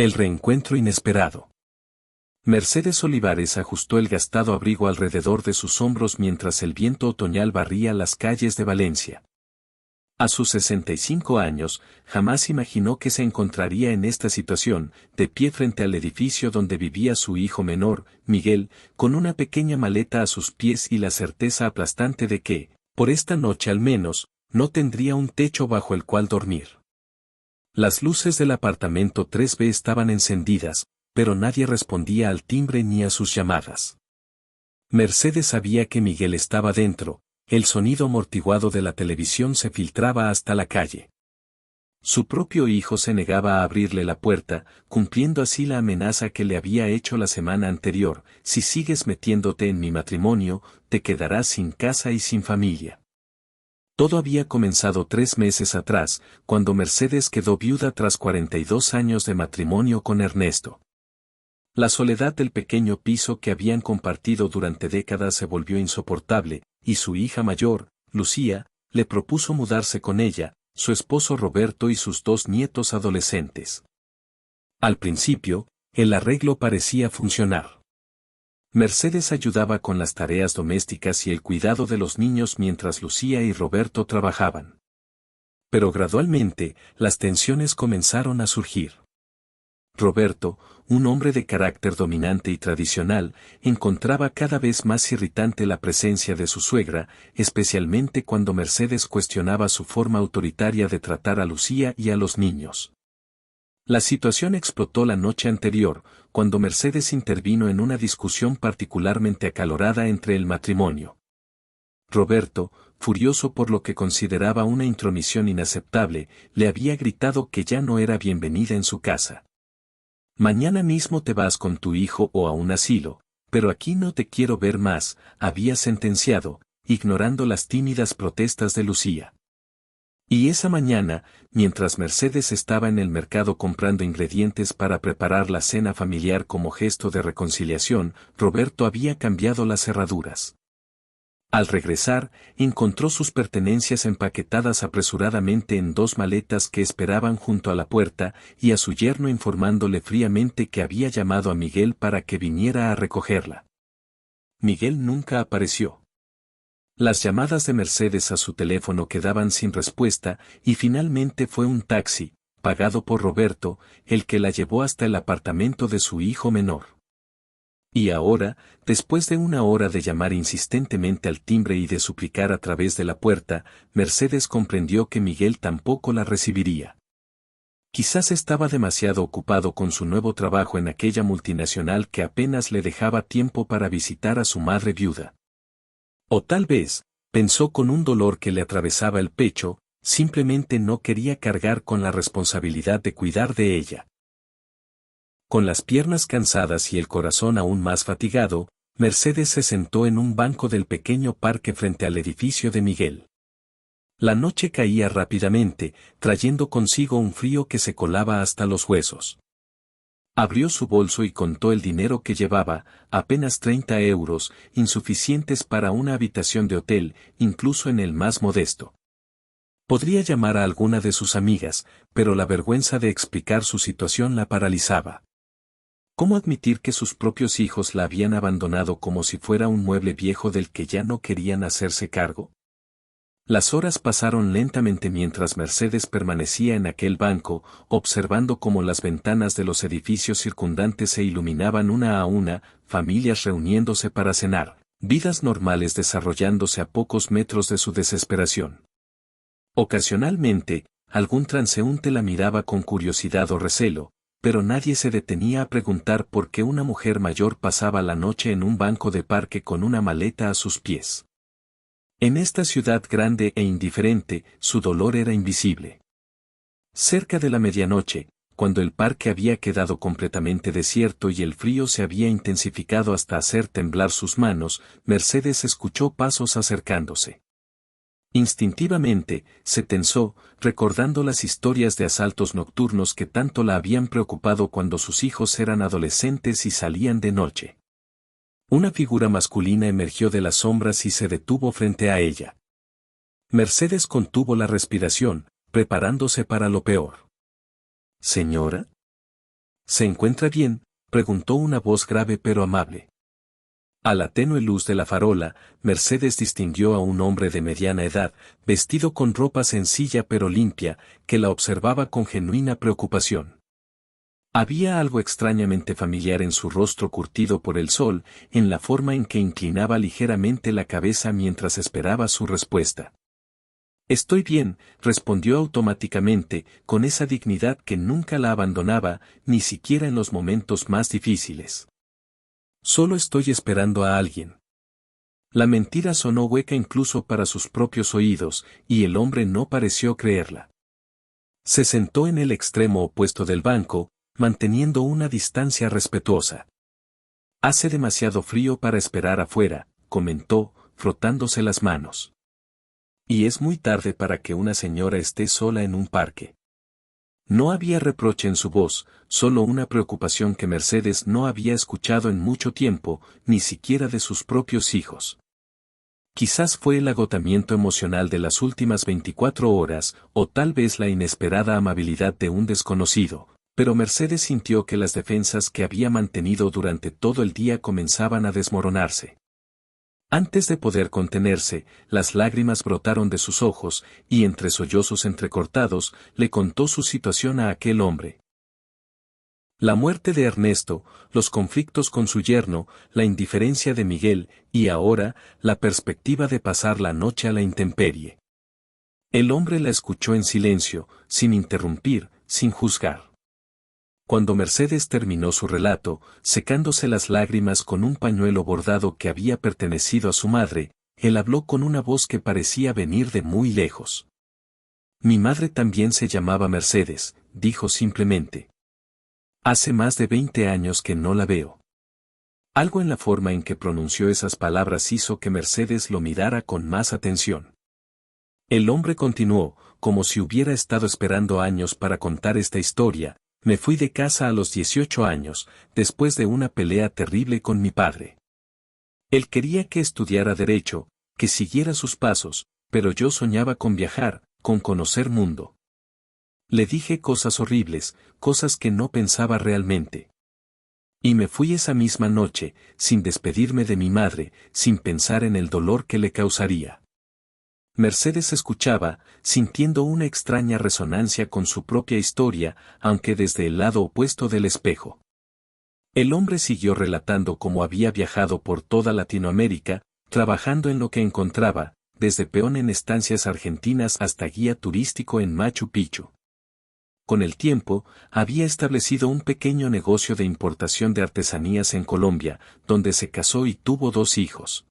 El reencuentro inesperado. Mercedes Olivares ajustó el gastado abrigo alrededor de sus hombros mientras el viento otoñal barría las calles de Valencia. A sus 65 años, jamás imaginó que se encontraría en esta situación, de pie frente al edificio donde vivía su hijo menor, Miguel, con una pequeña maleta a sus pies y la certeza aplastante de que, por esta noche al menos, no tendría un techo bajo el cual dormir. Las luces del apartamento 3B estaban encendidas, pero nadie respondía al timbre ni a sus llamadas. Mercedes sabía que Miguel estaba dentro, el sonido amortiguado de la televisión se filtraba hasta la calle. Su propio hijo se negaba a abrirle la puerta, cumpliendo así la amenaza que le había hecho la semana anterior: si sigues metiéndote en mi matrimonio, te quedarás sin casa y sin familia. Todo había comenzado 3 meses atrás, cuando Mercedes quedó viuda tras 42 años de matrimonio con Ernesto. La soledad del pequeño piso que habían compartido durante décadas se volvió insoportable, y su hija mayor, Lucía, le propuso mudarse con ella, su esposo Roberto y sus 2 nietos adolescentes. Al principio, el arreglo parecía funcionar. Mercedes ayudaba con las tareas domésticas y el cuidado de los niños mientras Lucía y Roberto trabajaban. Pero gradualmente, las tensiones comenzaron a surgir. Roberto, un hombre de carácter dominante y tradicional, encontraba cada vez más irritante la presencia de su suegra, especialmente cuando Mercedes cuestionaba su forma autoritaria de tratar a Lucía y a los niños. La situación explotó la noche anterior, cuando Mercedes intervino en una discusión particularmente acalorada entre el matrimonio. Roberto, furioso por lo que consideraba una intromisión inaceptable, le había gritado que ya no era bienvenida en su casa. «Mañana mismo te vas con tu hijo o a un asilo, pero aquí no te quiero ver más», había sentenciado, ignorando las tímidas protestas de Lucía. Y esa mañana, mientras Mercedes estaba en el mercado comprando ingredientes para preparar la cena familiar como gesto de reconciliación, Roberto había cambiado las cerraduras. Al regresar, encontró sus pertenencias empaquetadas apresuradamente en 2 maletas que esperaban junto a la puerta, y a su yerno informándole fríamente que había llamado a Miguel para que viniera a recogerla. Miguel nunca apareció. Las llamadas de Mercedes a su teléfono quedaban sin respuesta, y finalmente fue un taxi, pagado por Roberto, el que la llevó hasta el apartamento de su hijo menor. Y ahora, después de 1 hora de llamar insistentemente al timbre y de suplicar a través de la puerta, Mercedes comprendió que Miguel tampoco la recibiría. Quizás estaba demasiado ocupado con su nuevo trabajo en aquella multinacional que apenas le dejaba tiempo para visitar a su madre viuda. O tal vez, pensó con un dolor que le atravesaba el pecho, simplemente no quería cargar con la responsabilidad de cuidar de ella. Con las piernas cansadas y el corazón aún más fatigado, Mercedes se sentó en un banco del pequeño parque frente al edificio de Miguel. La noche caía rápidamente, trayendo consigo un frío que se colaba hasta los huesos. Abrió su bolso y contó el dinero que llevaba, apenas 30 euros, insuficientes para una habitación de hotel, incluso en el más modesto. Podría llamar a alguna de sus amigas, pero la vergüenza de explicar su situación la paralizaba. ¿Cómo admitir que sus propios hijos la habían abandonado como si fuera un mueble viejo del que ya no querían hacerse cargo? Las horas pasaron lentamente mientras Mercedes permanecía en aquel banco, observando cómo las ventanas de los edificios circundantes se iluminaban una a una, familias reuniéndose para cenar, vidas normales desarrollándose a pocos metros de su desesperación. Ocasionalmente, algún transeúnte la miraba con curiosidad o recelo, pero nadie se detenía a preguntar por qué una mujer mayor pasaba la noche en un banco de parque con una maleta a sus pies. En esta ciudad grande e indiferente, su dolor era invisible. Cerca de la medianoche, cuando el parque había quedado completamente desierto y el frío se había intensificado hasta hacer temblar sus manos, Mercedes escuchó pasos acercándose. Instintivamente, se tensó, recordando las historias de asaltos nocturnos que tanto la habían preocupado cuando sus hijos eran adolescentes y salían de noche. Una figura masculina emergió de las sombras y se detuvo frente a ella. Mercedes contuvo la respiración, preparándose para lo peor. «¿Señora?». ¿Se encuentra bien?, preguntó una voz grave pero amable. A la tenue luz de la farola, Mercedes distinguió a un hombre de mediana edad, vestido con ropa sencilla pero limpia, que la observaba con genuina preocupación. Había algo extrañamente familiar en su rostro curtido por el sol, en la forma en que inclinaba ligeramente la cabeza mientras esperaba su respuesta. Estoy bien, respondió automáticamente, con esa dignidad que nunca la abandonaba, ni siquiera en los momentos más difíciles. Solo estoy esperando a alguien. La mentira sonó hueca incluso para sus propios oídos, y el hombre no pareció creerla. Se sentó en el extremo opuesto del banco, manteniendo una distancia respetuosa. Hace demasiado frío para esperar afuera, comentó, frotándose las manos. Y es muy tarde para que una señora esté sola en un parque. No había reproche en su voz, solo una preocupación que Mercedes no había escuchado en mucho tiempo, ni siquiera de sus propios hijos. Quizás fue el agotamiento emocional de las últimas 24 horas, o tal vez la inesperada amabilidad de un desconocido, pero Mercedes sintió que las defensas que había mantenido durante todo el día comenzaban a desmoronarse. Antes de poder contenerse, las lágrimas brotaron de sus ojos, y entre sollozos entrecortados, le contó su situación a aquel hombre. La muerte de Ernesto, los conflictos con su yerno, la indiferencia de Miguel, y ahora, la perspectiva de pasar la noche a la intemperie. El hombre la escuchó en silencio, sin interrumpir, sin juzgar. Cuando Mercedes terminó su relato, secándose las lágrimas con un pañuelo bordado que había pertenecido a su madre, él habló con una voz que parecía venir de muy lejos. Mi madre también se llamaba Mercedes, dijo simplemente. Hace más de 20 años que no la veo. Algo en la forma en que pronunció esas palabras hizo que Mercedes lo mirara con más atención. El hombre continuó, como si hubiera estado esperando años para contar esta historia. Me fui de casa a los 18 años, después de una pelea terrible con mi padre. Él quería que estudiara derecho, que siguiera sus pasos, pero yo soñaba con viajar, con conocer mundo. Le dije cosas horribles, cosas que no pensaba realmente. Y me fui esa misma noche, sin despedirme de mi madre, sin pensar en el dolor que le causaría. Mercedes escuchaba, sintiendo una extraña resonancia con su propia historia, aunque desde el lado opuesto del espejo. El hombre siguió relatando cómo había viajado por toda Latinoamérica, trabajando en lo que encontraba, desde peón en estancias argentinas hasta guía turístico en Machu Picchu. Con el tiempo, había establecido un pequeño negocio de importación de artesanías en Colombia, donde se casó y tuvo 2 hijos.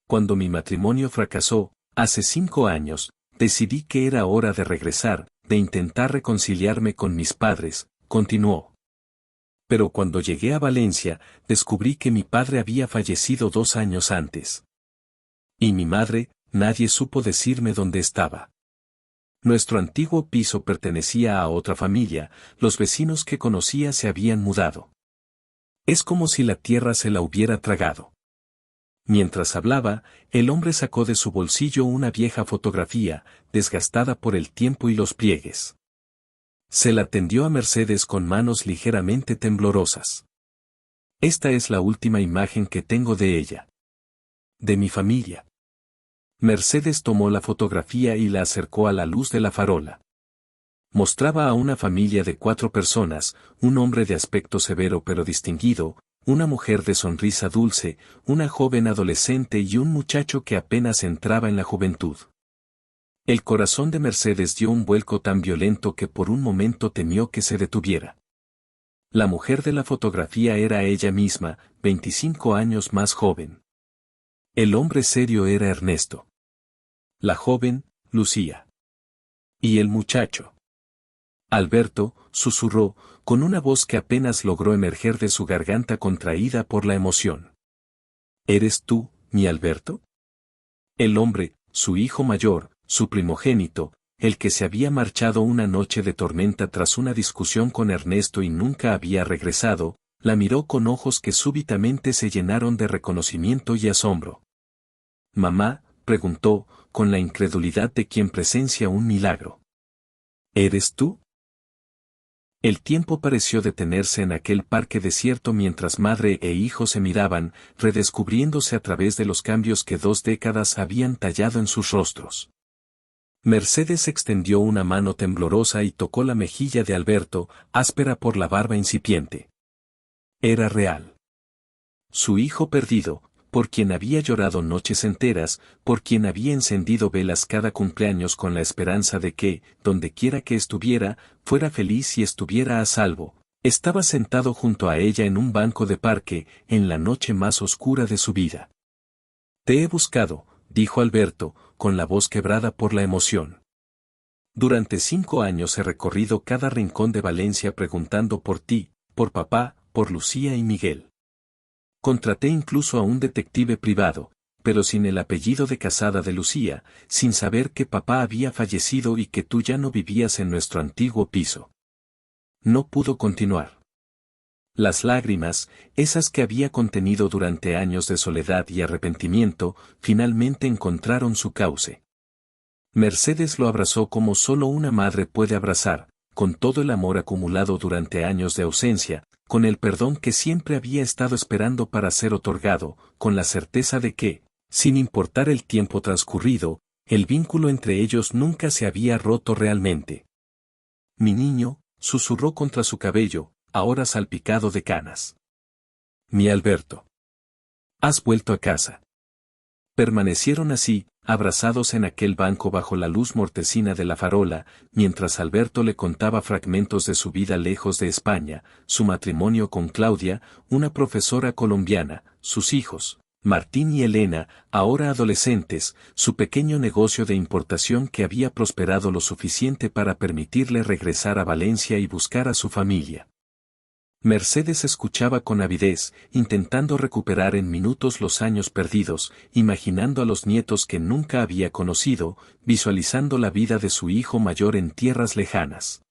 Cuando mi matrimonio fracasó, hace 5 años, decidí que era hora de regresar, de intentar reconciliarme con mis padres, continuó. Pero cuando llegué a Valencia, descubrí que mi padre había fallecido 2 años antes. Y mi madre, nadie supo decirme dónde estaba. Nuestro antiguo piso pertenecía a otra familia, los vecinos que conocía se habían mudado. Es como si la tierra se la hubiera tragado. Mientras hablaba, el hombre sacó de su bolsillo una vieja fotografía, desgastada por el tiempo y los pliegues. Se la tendió a Mercedes con manos ligeramente temblorosas. Esta es la última imagen que tengo de ella. De mi familia. Mercedes tomó la fotografía y la acercó a la luz de la farola. Mostraba a una familia de 4 personas, un hombre de aspecto severo pero distinguido, una mujer de sonrisa dulce, una joven adolescente y un muchacho que apenas entraba en la juventud. El corazón de Mercedes dio un vuelco tan violento que por un momento temió que se detuviera. La mujer de la fotografía era ella misma, 25 años más joven. El hombre serio era Ernesto. La joven, Lucía. Y el muchacho. Alberto, susurró, con una voz que apenas logró emerger de su garganta contraída por la emoción. ¿Eres tú, mi Alberto? El hombre, su hijo mayor, su primogénito, el que se había marchado una noche de tormenta tras una discusión con Ernesto y nunca había regresado, la miró con ojos que súbitamente se llenaron de reconocimiento y asombro. «Mamá», preguntó, con la incredulidad de quien presencia un milagro. «¿Eres tú?» El tiempo pareció detenerse en aquel parque desierto mientras madre e hijo se miraban, redescubriéndose a través de los cambios que 2 décadas habían tallado en sus rostros. Mercedes extendió una mano temblorosa y tocó la mejilla de Alberto, áspera por la barba incipiente. Era real. Su hijo perdido, por quien había llorado noches enteras, por quien había encendido velas cada cumpleaños con la esperanza de que, dondequiera que estuviera, fuera feliz y estuviera a salvo, estaba sentado junto a ella en un banco de parque, en la noche más oscura de su vida. «Te he buscado», dijo Alberto, con la voz quebrada por la emoción. «Durante 5 años he recorrido cada rincón de Valencia preguntando por ti, por papá, por Lucía y Miguel. Contraté incluso a un detective privado, pero sin el apellido de casada de Lucía, sin saber que papá había fallecido y que tú ya no vivías en nuestro antiguo piso». No pudo continuar. Las lágrimas, esas que había contenido durante años de soledad y arrepentimiento, finalmente encontraron su cauce. Mercedes lo abrazó como solo una madre puede abrazar, con todo el amor acumulado durante años de ausencia, con el perdón que siempre había estado esperando para ser otorgado, con la certeza de que, sin importar el tiempo transcurrido, el vínculo entre ellos nunca se había roto realmente. «Mi niño», susurró contra su cabello, ahora salpicado de canas. «Mi Alberto. Has vuelto a casa». Permanecieron así, abrazados en aquel banco bajo la luz mortecina de la farola, mientras Alberto le contaba fragmentos de su vida lejos de España, su matrimonio con Claudia, una profesora colombiana, sus hijos, Martín y Elena, ahora adolescentes, su pequeño negocio de importación que había prosperado lo suficiente para permitirle regresar a Valencia y buscar a su familia. Mercedes escuchaba con avidez, intentando recuperar en minutos los años perdidos, imaginando a los nietos que nunca había conocido, visualizando la vida de su hijo mayor en tierras lejanas.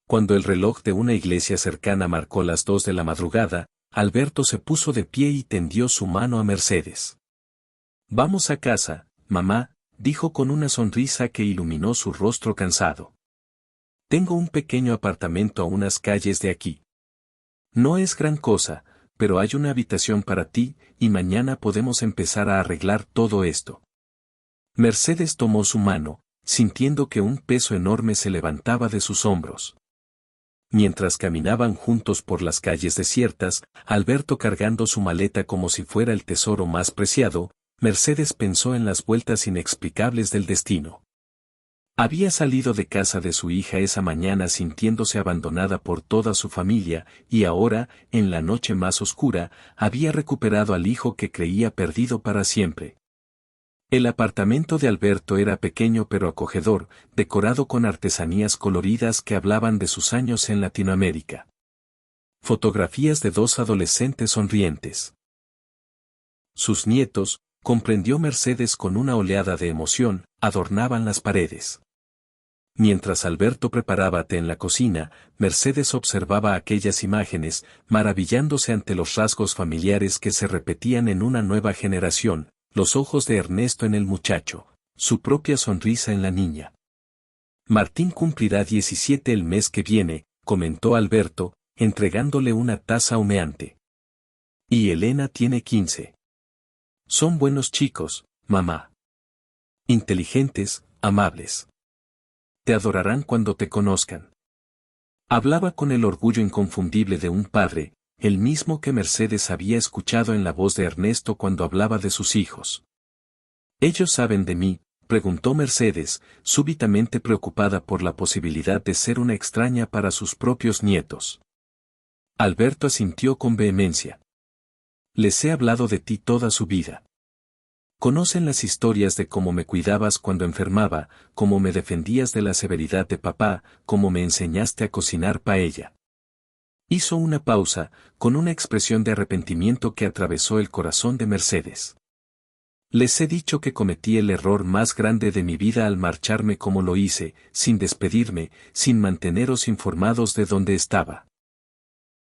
Cuando el reloj de una iglesia cercana marcó las 2 de la madrugada, Alberto se puso de pie y tendió su mano a Mercedes. «Vamos a casa, mamá», dijo con una sonrisa que iluminó su rostro cansado. «Tengo un pequeño apartamento a unas calles de aquí. No es gran cosa, pero hay una habitación para ti, y mañana podemos empezar a arreglar todo esto». Mercedes tomó su mano, sintiendo que un peso enorme se levantaba de sus hombros. Mientras caminaban juntos por las calles desiertas, Alberto cargando su maleta como si fuera el tesoro más preciado, Mercedes pensó en las vueltas inexplicables del destino. Había salido de casa de su hija esa mañana sintiéndose abandonada por toda su familia, y ahora, en la noche más oscura, había recuperado al hijo que creía perdido para siempre. El apartamento de Alberto era pequeño pero acogedor, decorado con artesanías coloridas que hablaban de sus años en Latinoamérica. Fotografías de 2 adolescentes sonrientes. Sus nietos, comprendió Mercedes con una oleada de emoción, adornaban las paredes. Mientras Alberto preparaba té en la cocina, Mercedes observaba aquellas imágenes, maravillándose ante los rasgos familiares que se repetían en una nueva generación, los ojos de Ernesto en el muchacho, su propia sonrisa en la niña. «Martín cumplirá 17 el mes que viene», comentó Alberto, entregándole una taza humeante. «Y Elena tiene 15. Son buenos chicos, mamá. Inteligentes, amables. Te adorarán cuando te conozcan». Hablaba con el orgullo inconfundible de un padre, el mismo que Mercedes había escuchado en la voz de Ernesto cuando hablaba de sus hijos. «¿Ellos saben de mí?», preguntó Mercedes, súbitamente preocupada por la posibilidad de ser una extraña para sus propios nietos. Alberto asintió con vehemencia. «Les he hablado de ti toda su vida. Conocen las historias de cómo me cuidabas cuando enfermaba, cómo me defendías de la severidad de papá, cómo me enseñaste a cocinar paella». Hizo una pausa, con una expresión de arrepentimiento que atravesó el corazón de Mercedes. «Les he dicho que cometí el error más grande de mi vida al marcharme como lo hice, sin despedirme, sin manteneros informados de dónde estaba.